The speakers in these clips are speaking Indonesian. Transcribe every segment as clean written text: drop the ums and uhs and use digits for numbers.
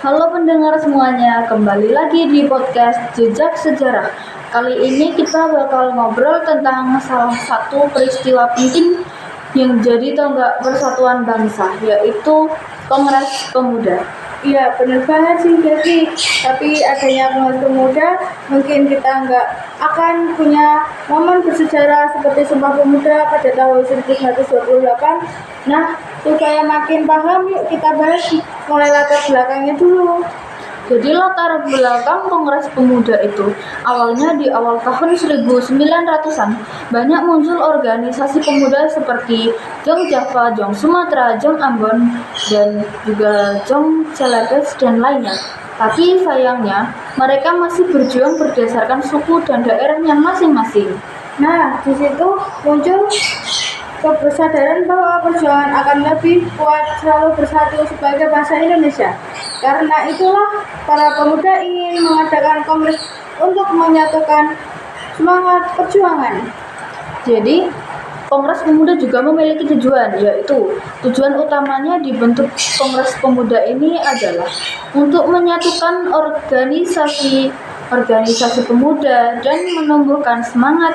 Halo pendengar semuanya, kembali lagi di podcast Jejak Sejarah. Kali ini kita bakal ngobrol tentang salah satu peristiwa penting yang jadi tonggak persatuan bangsa, yaitu Kongres Pemuda. Iya, benar banget sih jadi. Tapi adanya Kongres Pemuda, mungkin kita nggak akan punya momen bersejarah seperti Sumpah Pemuda pada tahun 1928. Nah, supaya makin paham, yuk kita bahas mulai latar belakangnya dulu. Jadi latar belakang Kongres Pemuda itu awalnya di awal tahun 1900-an banyak muncul organisasi pemuda seperti Jong Java, Jong Sumatera, Jong Ambon, dan juga Jong Celebes dan lainnya. Tapi sayangnya mereka masih berjuang berdasarkan suku dan daerahnya masing-masing. Nah, di situ muncul kesadaran bahwa perjuangan akan lebih kuat selalu bersatu sebagai bangsa Indonesia. Karena itulah para pemuda ingin mengadakan kongres untuk menyatukan semangat perjuangan. Jadi, Kongres Pemuda juga memiliki tujuan, yaitu tujuan utamanya dibentuk Kongres Pemuda ini adalah untuk menyatukan organisasi pemuda dan menumbuhkan semangat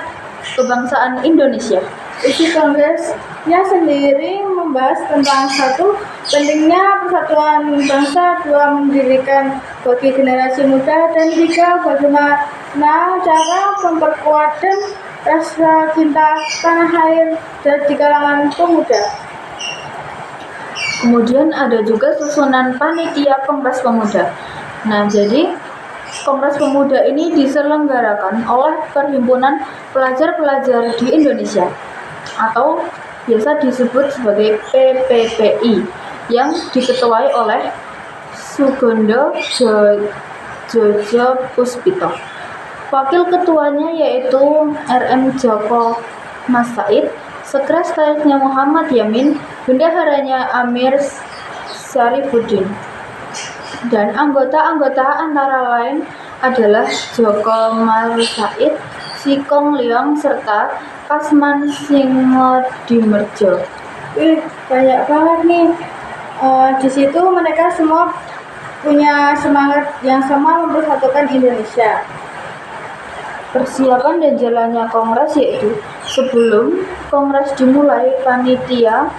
kebangsaan Indonesia. Isi kongresnya sendiri membahas tentang satu, pentingnya persatuan bangsa, dua, mendirikan bagi generasi muda, dan tiga, bagaimana cara memperkuat dan rasa cinta tanah air dan di kalangan pemuda. Kemudian ada juga susunan panitia Kongres Pemuda. Nah, jadi Kongres Pemuda ini diselenggarakan oleh Perhimpunan Pelajar-Pelajar di Indonesia atau biasa disebut sebagai PPPI yang diketuai oleh Sugondo Jojo Puspito. Wakil ketuanya yaitu RM Joko Mas Said, sekretarisnya Muhammad Yamin, bendaharanya Amir Syarifuddin. Dan anggota-anggota antara lain adalah Joko Mas Said, Sikong Leong, serta Kasman Singodimerdjo. Banyak banget nih. Di situ mereka semua punya semangat yang sama mempersatukan Indonesia. Persiapan dan jalannya kongres yaitu sebelum kongres dimulai, panitia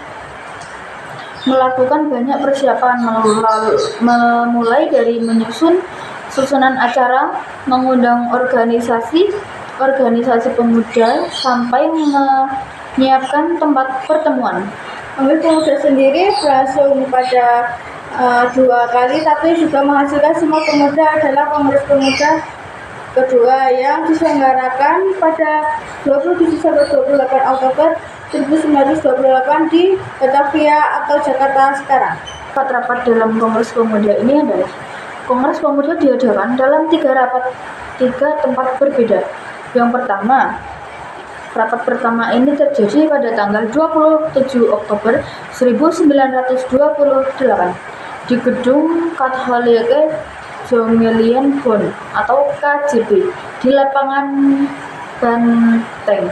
melakukan banyak persiapan memulai dari menyusun susunan acara, mengundang organisasi pemuda, sampai menyiapkan tempat pertemuan. Kongres Pemuda sendiri berlangsung pada 2 kali, tapi juga menghasilkan semua pemuda adalah Kongres Pemuda kedua yang diselenggarakan pada 27-28 Oktober 1928 di Batavia atau Jakarta sekarang. Rapat-rapat dalam Kongres Pemuda ini adalah Kongres Pemuda diadakan dalam tiga tempat berbeda. Yang pertama, rapat pertama ini terjadi pada tanggal 27 Oktober 1928 di Gedung Katholike Jomelienbond atau KJB di lapangan Banteng.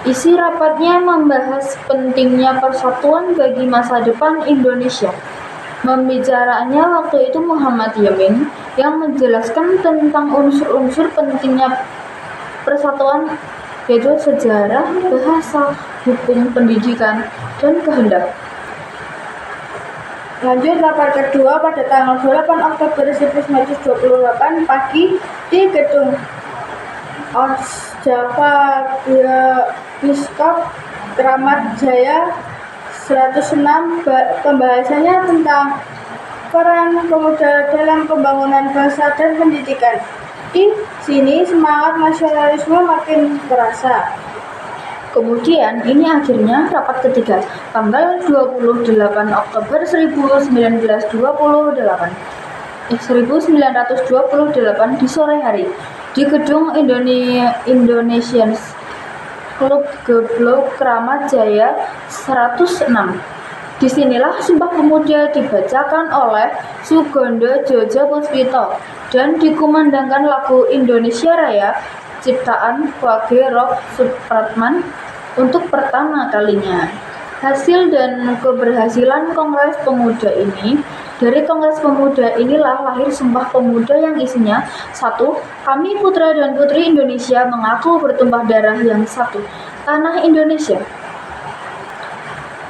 Isi rapatnya membahas pentingnya persatuan bagi masa depan Indonesia. Membicaranya waktu itu Muhammad Yamin yang menjelaskan tentang unsur-unsur pentingnya persatuan, yaitu sejarah, bahasa, hukum, pendidikan, dan kehendak. Lanjut, rapat kedua pada tanggal 28 Oktober 1928 pagi di Gedung Java Biskop Kramat Jaya 106. Pembahasannya tentang peran pemuda dalam pembangunan bangsa dan pendidikan. Di sini semangat nasionalisme makin terasa. Kemudian ini akhirnya rapat ketiga tanggal 28 Oktober 1928 di sore hari di Gedung Indonesian Club Geblok Kramat Jaya 106. Disinilah Sumpah Pemuda dibacakan oleh Sugondo Jojo Puspito dan dikumandangkan lagu Indonesia Raya ciptaan Wage Rock Supratman untuk pertama kalinya. Hasil dan keberhasilan Kongres Pemuda ini Dari Kongres Pemuda inilah lahir Sumpah Pemuda yang isinya: 1. Kami putra dan putri Indonesia mengaku bertumpah darah yang satu, tanah Indonesia.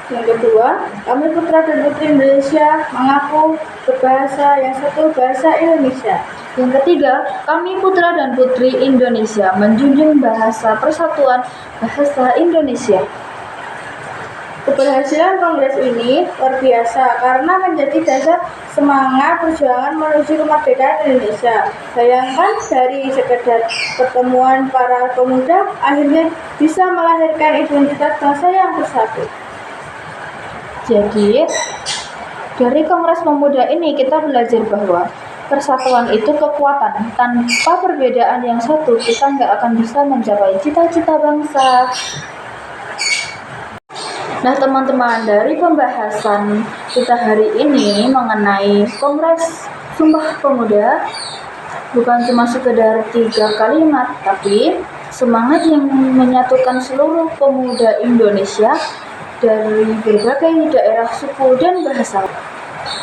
Yang kedua, kami putra dan putri Indonesia mengaku berbahasa yang satu, bahasa Indonesia. Yang ketiga, kami putra dan putri Indonesia menjunjung bahasa persatuan, bahasa Indonesia. Keberhasilan kongres ini luar biasa karena menjadi dasar semangat perjuangan menuju kemerdekaan Indonesia. Bayangkan dari sekedar pertemuan para pemuda akhirnya bisa melahirkan identitas bangsa yang bersatu. Jadi, dari Kongres Pemuda ini kita belajar bahwa persatuan itu kekuatan. Tanpa perbedaan yang satu, kita nggak akan bisa mencapai cita-cita bangsa. Nah teman-teman, dari pembahasan kita hari ini mengenai Kongres Sumpah Pemuda, bukan cuma sekedar 3 kalimat, tapi semangat yang menyatukan seluruh pemuda Indonesia dari berbagai daerah, suku, dan bahasa.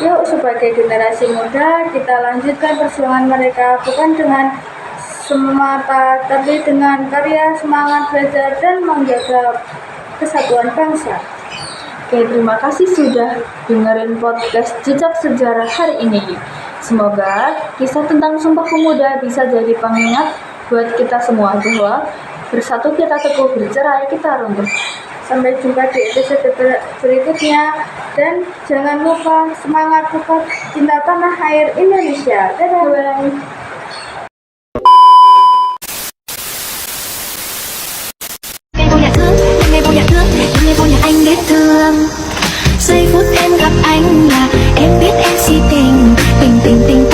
Yuk, sebagai generasi muda, kita lanjutkan perjuangan mereka bukan dengan semata, tapi dengan karya, semangat belajar, dan menjaga kesatuan bangsa. Oke, terima kasih sudah dengerin podcast Jejak Sejarah hari ini. Semoga kisah tentang Sumpah Pemuda bisa jadi pengingat buat kita semua bahwa bersatu kita teguh, bercerai kita runtuh. Sampai jumpa di episode berikutnya, dan jangan lupa semangat tetap cinta tanah air Indonesia. Dadah. Bye. Anh biết thương giây phút em gặp anh là em biết em si tình tình tình tình